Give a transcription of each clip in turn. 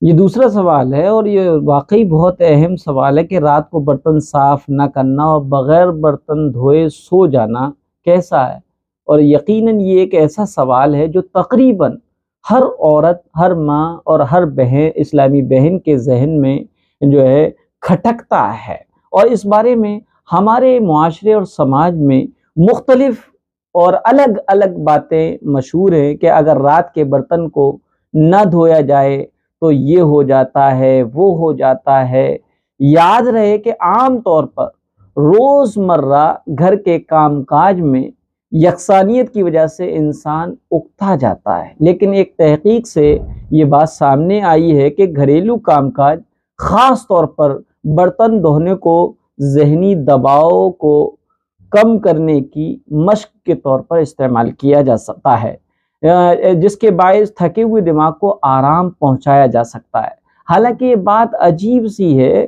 یہ دوسرا سوال ہے، اور یہ واقعی بہت اہم سوال ہے کہ رات کو برتن صاف نہ کرنا اور بغیر برتن دھوئے سو جانا کیسا ہے؟ اور یقیناً یہ ایک ایسا سوال ہے جو تقریباً ہر عورت، ہر ماں اور ہر بہن، اسلامی بہن کے ذہن میں جو ہے کھٹکتا ہے۔ اور اس بارے میں ہمارے معاشرے اور سماج میں مختلف اور الگ الگ باتیں مشہور ہیں کہ اگر رات کے برتن کو نہ دھویا جائے تو یہ ہو جاتا ہے، وہ ہو جاتا ہے۔ یاد رہے کہ عام طور پر روز مرہ گھر کے کام کاج میں یکسانیت کی وجہ سے انسان اکتا جاتا ہے، لیکن ایک تحقیق سے یہ بات سامنے آئی ہے کہ گھریلو کام کاج، خاص طور پر برتن دھونے کو ذہنی دباؤ کو کم کرنے کی مشق کے طور پر استعمال کیا جا سکتا ہے، جس کے باعث تھکے ہوئے دماغ کو آرام پہنچایا جا سکتا ہے۔ حالانکہ یہ بات عجیب سی ہے،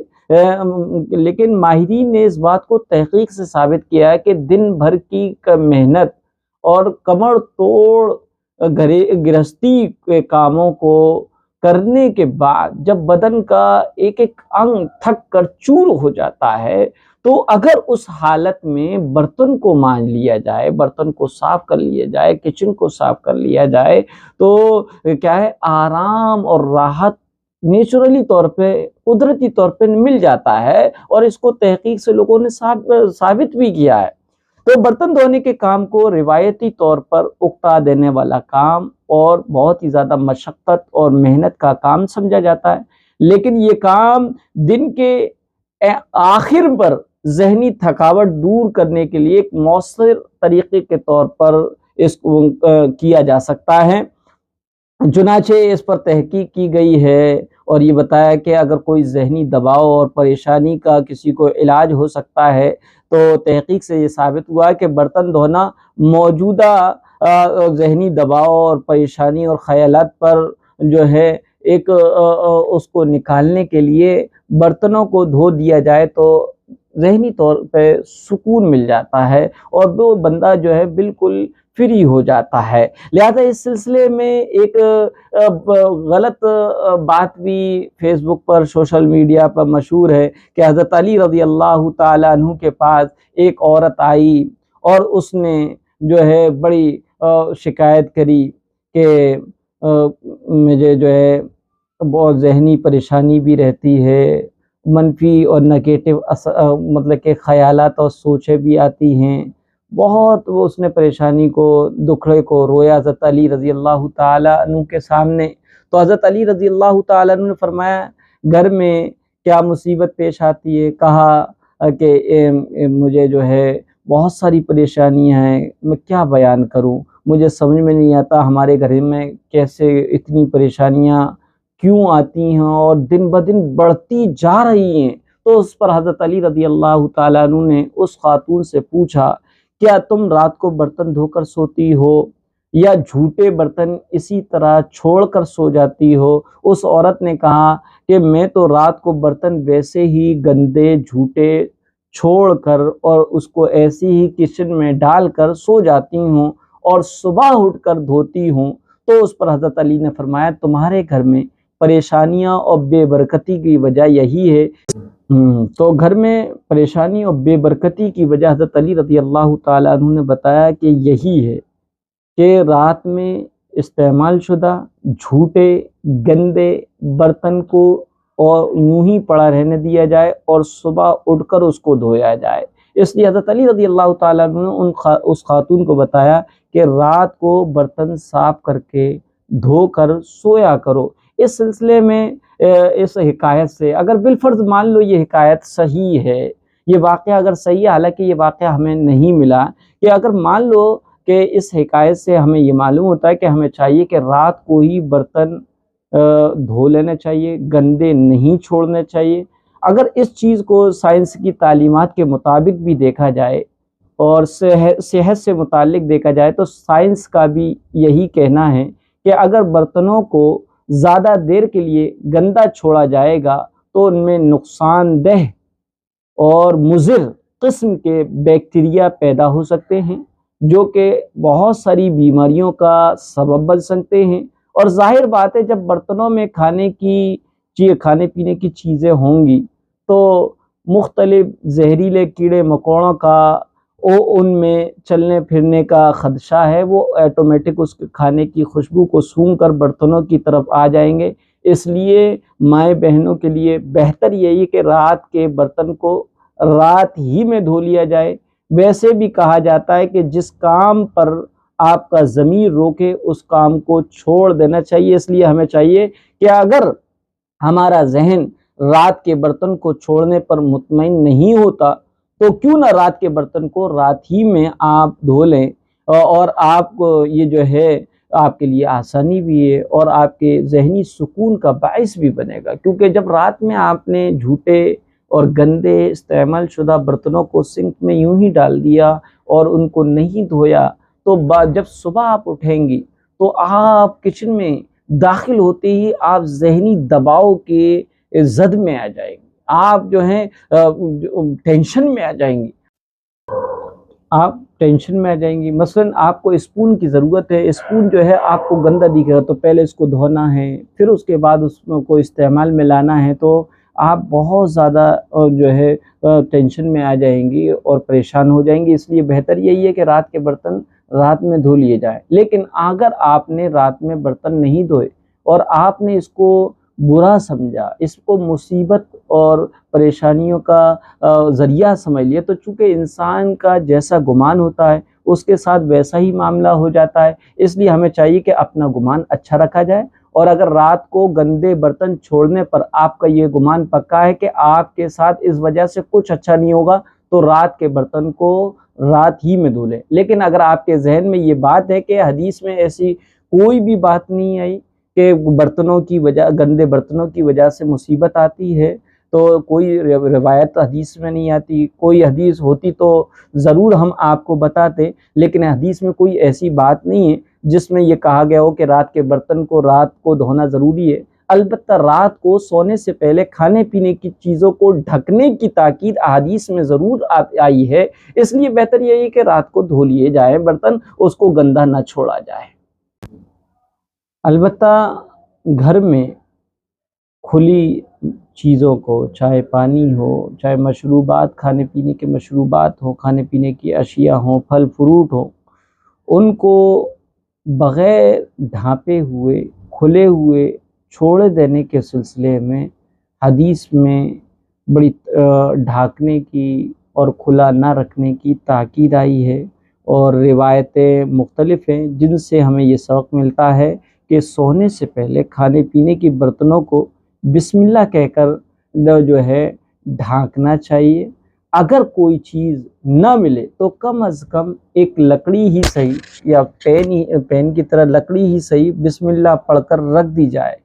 لیکن ماہرین نے اس بات کو تحقیق سے ثابت کیا ہے کہ دن بھر کی محنت اور کمر توڑ گرہستی کے کاموں کو کرنے کے بعد جب بدن کا ایک ایک انگ تھک کر چور ہو جاتا ہے، تو اگر اس حالت میں برتن کو مانج لیا جائے، برتن کو صاف کر لیا جائے، کچن کو صاف کر لیا جائے، تو کیا ہے، آرام اور راحت نیچرلی طور پہ، قدرتی طور پہ مل جاتا ہے، اور اس کو تحقیق سے لوگوں نے ثابت بھی کیا ہے۔ تو برتن دھونے کے کام کو روایتی طور پر اکتا دینے والا کام اور بہت ہی زیادہ مشقت اور محنت کا کام سمجھا جاتا ہے، لیکن یہ کام دن کے آخر پر ذہنی تھکاوٹ دور کرنے کے لیے ایک مؤثر طریقے کے طور پر اس کو کیا جا سکتا ہے۔ چنانچہ اس پر تحقیق کی گئی ہے اور یہ بتایا کہ اگر کوئی ذہنی دباؤ اور پریشانی کا کسی کو علاج ہو سکتا ہے، تو تحقیق سے یہ ثابت ہوا ہے کہ برتن دھونا موجودہ ذہنی دباؤ اور پریشانی اور خیالات پر جو ہے ایک اس کو نکالنے کے لیے برتنوں کو دھو دیا جائے تو ذہنی طور پہ سکون مل جاتا ہے، اور وہ بندہ جو ہے بالکل فری ہو جاتا ہے۔ لہذا اس سلسلے میں ایک غلط بات بھی فیس بک پر، سوشل میڈیا پر مشہور ہے کہ حضرت علی رضی اللہ تعالیٰ عنہ کے پاس ایک عورت آئی اور اس نے جو ہے بڑی شکایت کری کہ مجھے جو ہے بہت ذہنی پریشانی بھی رہتی ہے، منفی اور نگیٹو مطلب کہ خیالات اور سوچیں بھی آتی ہیں بہت۔ وہ اس نے پریشانی کو، دکھڑے کو رویا حضرت علی رضی اللہ تعالیٰ عنہ کے سامنے، تو حضرت علی رضی اللہ تعالیٰ عنہ نے فرمایا گھر میں کیا مصیبت پیش آتی ہے؟ کہا کہ مجھے جو ہے بہت ساری پریشانیاں ہیں، میں کیا بیان کروں، مجھے سمجھ میں نہیں آتا ہمارے گھر میں کیسے اتنی پریشانیاں کیوں آتی ہیں اور دن بدن بڑھتی جا رہی ہیں۔ تو اس پر حضرت علی رضی اللہ تعالیٰ عنہ نے اس خاتون سے پوچھا، کیا تم رات کو برتن دھو کر سوتی ہو یا جھوٹے برتن اسی طرح چھوڑ کر سو جاتی ہو؟ اس عورت نے کہا کہ میں تو رات کو برتن ویسے ہی گندے جھوٹے چھوڑ کر اور اس کو ایسی ہی کچن میں ڈال کر سو جاتی ہوں اور صبح اٹھ کر دھوتی ہوں۔ تو اس پر حضرت علی نے فرمایا تمہارے گھر میں پریشانیاں اور بے برکتی کی وجہ یہی ہے۔ تو گھر میں پریشانی اور بے برکتی کی وجہ حضرت علی رضی اللہ تعالیٰ عنہ نے بتایا کہ یہی ہے کہ رات میں استعمال شدہ جھوٹے گندے برتن کو اور یوں ہی پڑا رہنے دیا جائے اور صبح اٹھ کر اس کو دھویا جائے۔ اس لیے حضرت علی رضی اللہ تعالیٰ عنہ نے اس خاتون کو بتایا کہ رات کو برتن صاف کر کے دھو کر سویا کرو۔ اس سلسلے میں اس حکایت سے اگر بالفرض مان لو یہ حکایت صحیح ہے، یہ واقعہ اگر صحیح ہے، حالانکہ یہ واقعہ ہمیں نہیں ملا، کہ اگر مان لو کہ اس حکایت سے ہمیں یہ معلوم ہوتا ہے کہ ہمیں چاہیے کہ رات کو ہی برتن دھو لینا چاہیے، گندے نہیں چھوڑنے چاہیے۔ اگر اس چیز کو سائنس کی تعلیمات کے مطابق بھی دیکھا جائے اور صحت سے متعلق دیکھا جائے تو سائنس کا بھی یہی کہنا ہے کہ اگر برتنوں کو زیادہ دیر کے لیے گندا چھوڑا جائے گا تو ان میں نقصان دہ اور مضر قسم کے بیکٹیریا پیدا ہو سکتے ہیں جو کہ بہت ساری بیماریوں کا سبب بن سکتے ہیں، اور ظاہر بات ہے جب برتنوں میں کھانے پینے کی چیزیں ہوں گی تو مختلف زہریلے کیڑے مکوڑوں کا ان میں چلنے پھرنے کا خدشہ ہے، وہ ایٹومیٹک اس کھانے کی خوشبو کو سونگھ کر برتنوں کی طرف آ جائیں گے۔ اس لیے مائیں بہنوں کے لیے بہتر یہی کہ رات کے برتن کو رات ہی میں دھو لیا جائے۔ ویسے بھی کہا جاتا ہے کہ جس کام پر آپ کا ضمیر روکے اس کام کو چھوڑ دینا چاہیے، اس لیے ہمیں چاہیے کہ اگر ہمارا ذہن رات کے برتن کو چھوڑنے پر مطمئن نہیں ہوتا تو کیوں نہ رات کے برتن کو رات ہی میں آپ دھو لیں، اور آپ کو یہ جو ہے آپ کے لیے آسانی بھی ہے اور آپ کے ذہنی سکون کا باعث بھی بنے گا، کیونکہ جب رات میں آپ نے جھوٹے اور گندے استعمال شدہ برتنوں کو سنک میں یوں ہی ڈال دیا اور ان کو نہیں دھویا تو جب صبح آپ اٹھیں گی تو آپ کچن میں داخل ہوتے ہی آپ ذہنی دباؤ کے زد میں آ جائیں گے، آپ جو ہیں ٹینشن میں آ جائیں گی، مثلا آپ کو اسپون کی ضرورت ہے، اسپون جو ہے آپ کو گندا دکھے گا تو پہلے اس کو دھونا ہے، پھر اس کے بعد اس کو استعمال میں لانا ہے، تو آپ بہت زیادہ جو ہے ٹینشن میں آ جائیں گی اور پریشان ہو جائیں گی۔ اس لیے بہتر یہی ہے کہ رات کے برتن رات میں دھو لیے جائیں۔ لیکن اگر آپ نے رات میں برتن نہیں دھوئے اور آپ نے اس کو برا سمجھا، اس کو مصیبت اور پریشانیوں کا ذریعہ سمجھ لیا، تو چونکہ انسان کا جیسا گمان ہوتا ہے اس کے ساتھ ویسا ہی معاملہ ہو جاتا ہے، اس لیے ہمیں چاہیے کہ اپنا گمان اچھا رکھا جائے، اور اگر رات کو گندے برتن چھوڑنے پر آپ کا یہ گمان پکا ہے کہ آپ کے ساتھ اس وجہ سے کچھ اچھا نہیں ہوگا تو رات کے برتن کو رات ہی میں دھو لیں۔ لیکن اگر آپ کے ذہن میں یہ بات ہے کہ حدیث میں ایسی کوئی بھی بات نہیں آئی کہ گندے برتنوں کی وجہ سے مصیبت آتی ہے، تو کوئی روایت حدیث میں نہیں آتی، کوئی حدیث ہوتی تو ضرور ہم آپ کو بتاتے، لیکن حدیث میں کوئی ایسی بات نہیں ہے جس میں یہ کہا گیا ہو کہ رات کے برتن کو رات کو دھونا ضروری ہے۔ البتہ رات کو سونے سے پہلے کھانے پینے کی چیزوں کو ڈھکنے کی تاکید احادیث میں ضرور آئی ہے، اس لیے بہتر یہی ہے کہ رات کو دھو لیے جائیں برتن، اس کو گندا نہ چھوڑا جائے۔ البتہ گھر میں کھلی چیزوں کو، چاہے پانی ہو، چاہے مشروبات، کھانے پینے کے مشروبات ہوں، کھانے پینے کی اشیاء ہوں، پھل فروٹ ہوں، ان کو بغیر ڈھانپے ہوئے کھلے ہوئے چھوڑ دینے کے سلسلے میں حدیث میں بڑی ڈھانکنے کی اور کھلا نہ رکھنے کی تاکید آئی ہے، اور روایتیں مختلف ہیں جن سے ہمیں یہ سبق ملتا ہے کہ سونے سے پہلے کھانے پینے کی برتنوں کو بسم اللہ کہہ کر جو ہے ڈھانکنا چاہیے۔ اگر کوئی چیز نہ ملے تو کم از کم ایک لکڑی ہی صحیح یا پین کی طرح لکڑی ہی صحیح بسم اللہ پڑھ کر رکھ دی جائے،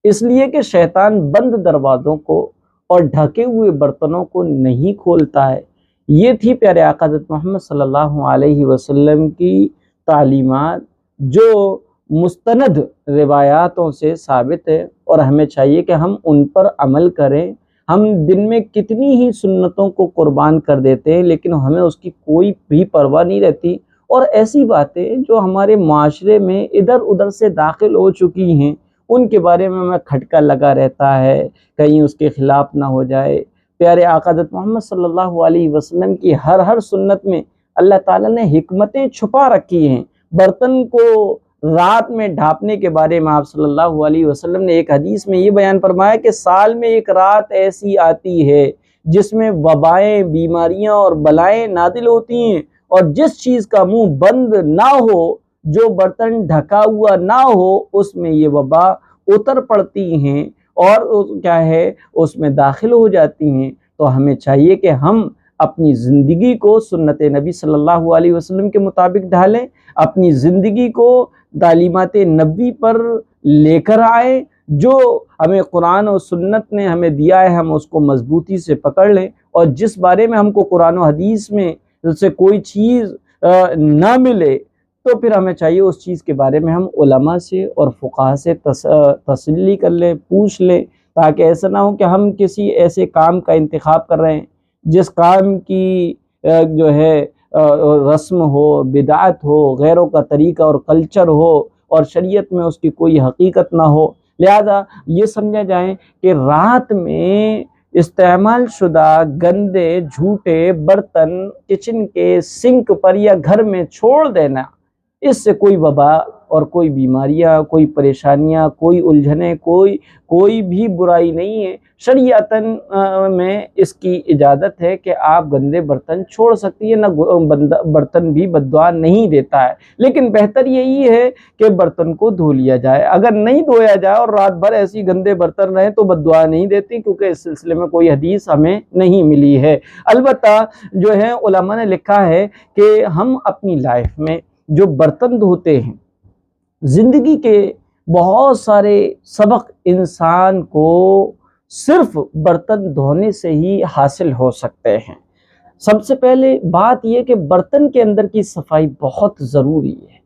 اس لیے کہ شیطان بند دروازوں کو اور ڈھکے ہوئے برتنوں کو نہیں کھولتا ہے۔ یہ تھی پیارے آقا حضرت محمد صلی اللہ علیہ وسلم کی تعلیمات جو مستند روایاتوں سے ثابت ہے، اور ہمیں چاہیے کہ ہم ان پر عمل کریں۔ ہم دن میں کتنی ہی سنتوں کو قربان کر دیتے ہیں لیکن ہمیں اس کی کوئی بھی پرواہ نہیں رہتی، اور ایسی باتیں جو ہمارے معاشرے میں ادھر ادھر سے داخل ہو چکی ہیں ان کے بارے میں ہمیں کھٹکا لگا رہتا ہے، کہیں اس کے خلاف نہ ہو جائے۔ پیارے آقا حضرت محمد صلی اللہ علیہ وسلم کی ہر سنت میں اللہ تعالیٰ نے حکمتیں چھپا رکھی ہیں۔ برتن کو رات میں ڈھانپنے کے بارے میں آپ صلی اللہ علیہ وسلم نے ایک حدیث میں یہ بیان فرمایا کہ سال میں ایک رات ایسی آتی ہے جس میں وبائیں، بیماریاں اور بلائیں نازل ہوتی ہیں، اور جس چیز کا منہ بند نہ ہو، جو برتن ڈھکا ہوا نہ ہو، اس میں یہ وبا اتر پڑتی ہیں اور کیا ہے اس میں داخل ہو جاتی ہیں۔ تو ہمیں چاہیے کہ ہم اپنی زندگی کو سنت نبی صلی اللہ علیہ وسلم کے مطابق ڈھالیں، اپنی زندگی کو تعلیمات نبی پر لے کر آئیں، جو ہمیں قرآن و سنت نے ہمیں دیا ہے ہم اس کو مضبوطی سے پکڑ لیں، اور جس بارے میں ہم کو قرآن و حدیث میں سے کوئی چیز نہ ملے تو پھر ہمیں چاہیے اس چیز کے بارے میں ہم علماء سے اور فقہاء سے تسلی کر لیں، پوچھ لیں، تاکہ ایسا نہ ہو کہ ہم کسی ایسے کام کا انتخاب کر رہے ہیں جس کام کی جو ہے رسم ہو، بدعت ہو، غیروں کا طریقہ اور کلچر ہو، اور شریعت میں اس کی کوئی حقیقت نہ ہو، لہذا یہ سمجھا جائے کہ رات میں استعمال شدہ گندے جھوٹے برتن کچن کے سنک پر یا گھر میں چھوڑ دینا، اس سے کوئی وبا اور کوئی بیماریاں، کوئی پریشانیاں، کوئی الجھنیں، کوئی بھی برائی نہیں ہے۔ شریعتاً میں اس کی اجازت ہے کہ آپ گندے برتن چھوڑ سکتی ہیں، نہ برتن بھی بد دعا نہیں دیتا ہے، لیکن بہتر یہی ہے کہ برتن کو دھو لیا جائے۔ اگر نہیں دھویا جائے اور رات بھر ایسی گندے برتن رہیں تو بد دعا نہیں دیتی، کیونکہ اس سلسلے میں کوئی حدیث ہمیں نہیں ملی ہے۔ البتہ جو ہے علماء نے لکھا ہے کہ ہم اپنی لائف میں جو برتن دھوتے ہیں، زندگی کے بہت سارے سبق انسان کو صرف برتن دھونے سے ہی حاصل ہو سکتے ہیں۔ سب سے پہلے بات یہ کہ برتن کے اندر کی صفائی بہت ضروری ہے۔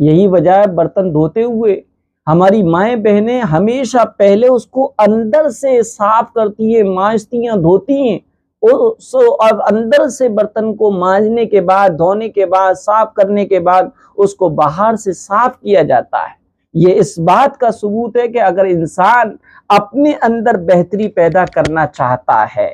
یہی وجہ ہے برتن دھوتے ہوئے ہماری مائیں بہنیں ہمیشہ پہلے اس کو اندر سے صاف کرتی ہیں، مانجتی ہیں، دھوتی ہیں، اور اندر سے برتن کو مانجنے کے بعد، دھونے کے بعد، صاف کرنے کے بعد اس کو باہر سے صاف کیا جاتا ہے۔ یہ اس بات کا ثبوت ہے کہ اگر انسان اپنے اندر بہتری پیدا کرنا چاہتا ہے،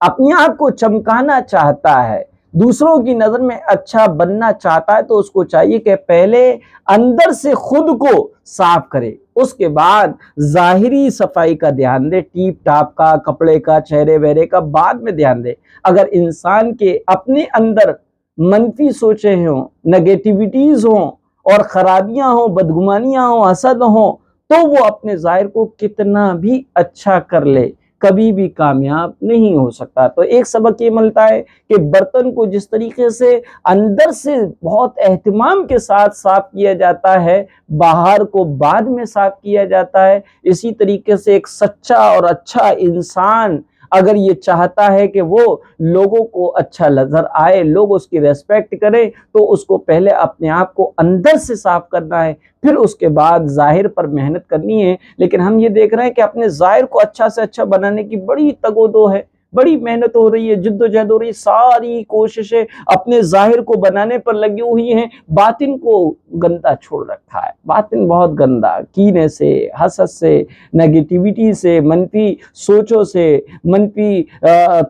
اپنے آپ کو چمکانا چاہتا ہے، دوسروں کی نظر میں اچھا بننا چاہتا ہے، تو اس کو چاہیے کہ پہلے اندر سے خود کو صاف کرے، اس کے بعد ظاہری صفائی کا دھیان دے، ٹیپ ٹاپ کا، کپڑے کا، چہرے وہرے کا بعد میں دھیان دے۔ اگر انسان کے اپنے اندر منفی سوچیں ہوں، نگیٹیویٹیز ہوں اور خرابیاں ہوں، بدگمانیاں ہوں، حسد ہوں، تو وہ اپنے ظاہر کو کتنا بھی اچھا کر لے کبھی بھی کامیاب نہیں ہو سکتا۔ تو ایک سبق یہ ملتا ہے کہ برتن کو جس طریقے سے اندر سے بہت اہتمام کے ساتھ صاف کیا جاتا ہے، باہر کو بعد میں صاف کیا جاتا ہے، اسی طریقے سے ایک سچا اور اچھا انسان اگر یہ چاہتا ہے کہ وہ لوگوں کو اچھا نظر آئے، لوگ اس کی ریسپیکٹ کریں، تو اس کو پہلے اپنے آپ کو اندر سے صاف کرنا ہے، پھر اس کے بعد ظاہر پر محنت کرنی ہے۔ لیکن ہم یہ دیکھ رہے ہیں کہ اپنے ظاہر کو اچھا سے اچھا بنانے کی بڑی تگ و دو ہے، بڑی محنت ہو رہی ہے، جد و جہد ہو رہی ہے، ساری کوششیں اپنے ظاہر کو بنانے پر لگی ہوئی ہیں، باطن کو گندا چھوڑ رکھا ہے۔ باطن بہت گندا، کینے سے، حسد سے، نیگیٹیوٹی سے، منفی سوچوں سے، منفی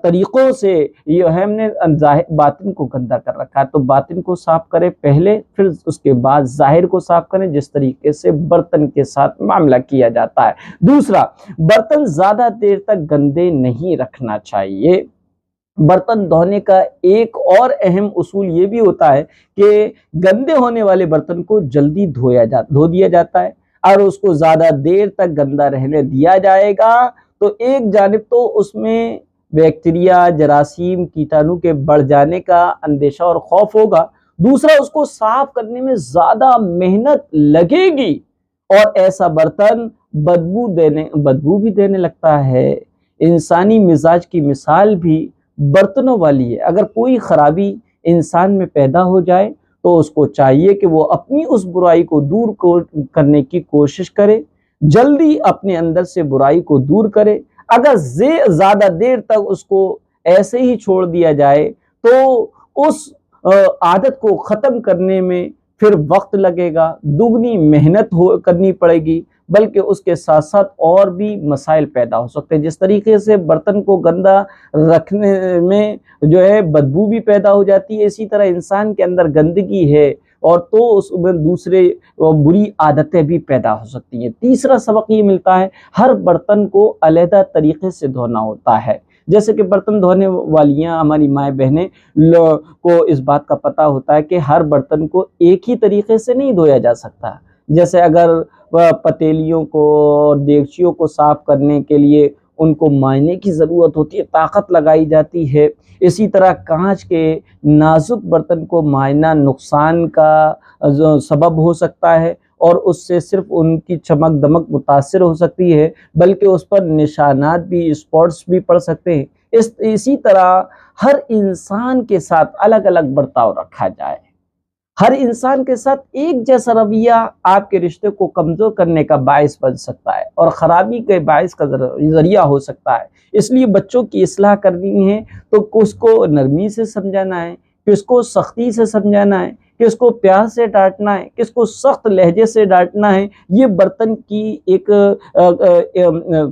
طریقوں سے یہ ہم نے باطن کو گندا کر رکھا ہے۔ تو باطن کو صاف کرے پہلے، پھر اس کے بعد ظاہر کو صاف کریں، جس طریقے سے برتن کے ساتھ معاملہ کیا جاتا ہے۔ دوسرا، برتن زیادہ دیر تک گندے نہیں رکھنا چاہیے۔ برتن دھونے کا ایک اور اہم اصول یہ بھی ہوتا ہے کہ گندے ہونے والے برتن کو جلدی دھو دیا جاتا ہے، اور اس کو زیادہ دیر تک گندا رہنے دیا جائے گا تو ایک جانب تو اس میں بیکٹیریا، جراثیم، کیٹانو کے بڑھ جانے کا اندیشہ اور خوف ہوگا، دوسرا اس کو صاف کرنے میں زیادہ محنت لگے گی، اور ایسا برتن بدبو بھی دینے لگتا ہے۔ انسانی مزاج کی مثال بھی برتنوں والی ہے۔ اگر کوئی خرابی انسان میں پیدا ہو جائے تو اس کو چاہیے کہ وہ اپنی اس برائی کو دور کرنے کی کوشش کرے، جلدی اپنے اندر سے برائی کو دور کرے۔ اگر زیادہ دیر تک اس کو ایسے ہی چھوڑ دیا جائے تو اس عادت کو ختم کرنے میں پھر وقت لگے گا، دگنی محنت کرنی پڑے گی، بلکہ اس کے ساتھ ساتھ اور بھی مسائل پیدا ہو سکتے ہیں۔ جس طریقے سے برتن کو گندا رکھنے میں جو ہے بدبو بھی پیدا ہو جاتی ہے، اسی طرح انسان کے اندر گندگی ہے اور تو اس میں دوسرے بری عادتیں بھی پیدا ہو سکتی ہیں۔ تیسرا سبق یہ ملتا ہے، ہر برتن کو علیحدہ طریقے سے دھونا ہوتا ہے۔ جیسے کہ برتن دھونے والیاں ہماری مائیں بہنیں کو اس بات کا پتہ ہوتا ہے کہ ہر برتن کو ایک ہی طریقے سے نہیں دھویا جا سکتا۔ جیسے اگر پتیلیوں کو اور دیگچیوں کو صاف کرنے کے لیے ان کو مائنے کی ضرورت ہوتی ہے، طاقت لگائی جاتی ہے، اسی طرح کانچ کے نازک برتن کو مائنا نقصان کا سبب ہو سکتا ہے، اور اس سے صرف ان کی چمک دمک متاثر ہو سکتی ہے، بلکہ اس پر نشانات بھی، اسپاٹس بھی پڑ سکتے ہیں۔ اسی طرح ہر انسان کے ساتھ الگ الگ برتاؤ رکھا جائے۔ ہر انسان کے ساتھ ایک جیسا رویہ آپ کے رشتے کو کمزور کرنے کا باعث بن سکتا ہے اور خرابی کے باعث کا ذریعہ ہو سکتا ہے۔ اس لیے بچوں کی اصلاح کرنی ہے تو اس کو نرمی سے سمجھانا ہے، کس کو سختی سے سمجھانا ہے، کس کو پیار سے ڈانٹنا ہے، کس کو سخت لہجے سے ڈانٹنا ہے، یہ برتن کی ایک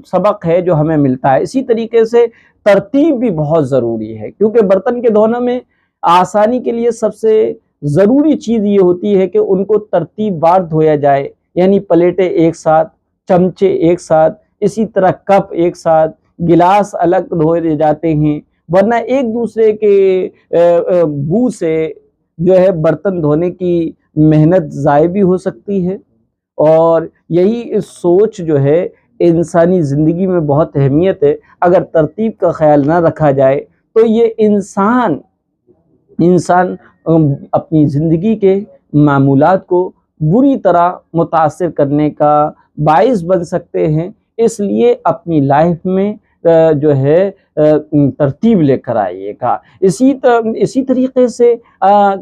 سبق ہے جو ہمیں ملتا ہے۔ اسی طریقے سے ترتیب بھی بہت ضروری ہے، کیونکہ برتن کے دھونے میں آسانی کے لیے سب سے ضروری چیز یہ ہوتی ہے کہ ان کو ترتیب وار دھویا جائے، یعنی پلیٹیں ایک ساتھ، چمچے ایک ساتھ، اسی طرح کپ ایک ساتھ، گلاس الگ دھوئے جاتے ہیں، ورنہ ایک دوسرے کے بو سے جو ہے برتن دھونے کی محنت ضائع بھی ہو سکتی ہے۔ اور یہی سوچ جو ہے انسانی زندگی میں بہت اہمیت ہے۔ اگر ترتیب کا خیال نہ رکھا جائے تو یہ انسان اپنی زندگی کے معمولات کو بری طرح متاثر کرنے کا باعث بن سکتے ہیں۔ اس لیے اپنی لائف میں جو ہے ترتیب لے کر آئیے گا۔ اسی طریقے سے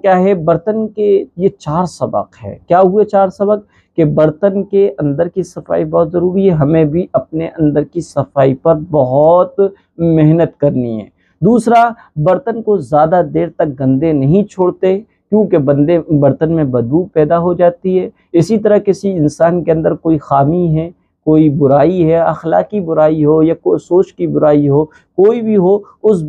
کیا ہے، برتن کے یہ 4 سبق ہے۔ کیا ہوئے 4 سبق؟ کہ برتن کے اندر کی صفائی بہت ضروری ہے، ہمیں بھی اپنے اندر کی صفائی پر بہت محنت کرنی ہے۔ دوسرا، برتن کو زیادہ دیر تک گندے نہیں چھوڑتے، کیونکہ برتن میں بدبو پیدا ہو جاتی ہے۔ اسی طرح کسی انسان کے اندر کوئی خامی ہے، کوئی برائی ہے، اخلاقی برائی ہو یا کوئی سوچ کی برائی ہو، کوئی بھی ہو، اس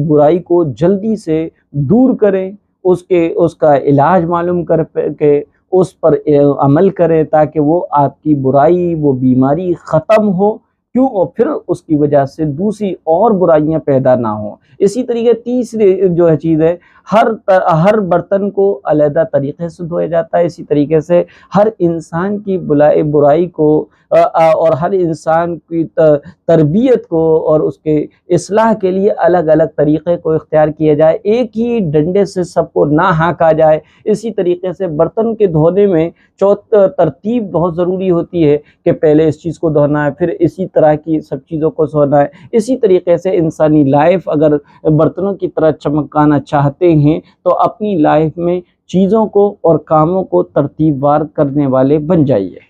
برائی کو جلدی سے دور کریں، اس کا علاج معلوم کر کے اس پر عمل کریں، تاکہ وہ آپ کی برائی، وہ بیماری ختم ہو، کیوں، اور پھر اس کی وجہ سے دوسری اور برائیاں پیدا نہ ہوں۔ اسی طریقے تیسری جو ہے چیز ہے، ہر برتن کو علیحدہ طریقے سے دھویا جاتا ہے۔ اسی طریقے سے ہر انسان کی برائی کو اور ہر انسان کی تربیت کو اور اس کے اصلاح کے لیے الگ الگ طریقے کو اختیار کیا جائے، ایک ہی ڈنڈے سے سب کو نہ ہانکا جائے۔ اسی طریقے سے برتن کے دھونے میں ترتیب بہت ضروری ہوتی ہے، کہ پہلے اس چیز کو دھونا ہے، پھر اسی طرح کی سب چیزوں کو دھونا ہے۔ اسی طریقے سے انسانی لائف اگر برتنوں کی طرح چمکانا چاہتے ہیں تو اپنی لائف میں چیزوں کو اور کاموں کو ترتیب وار کرنے والے بن جائیے۔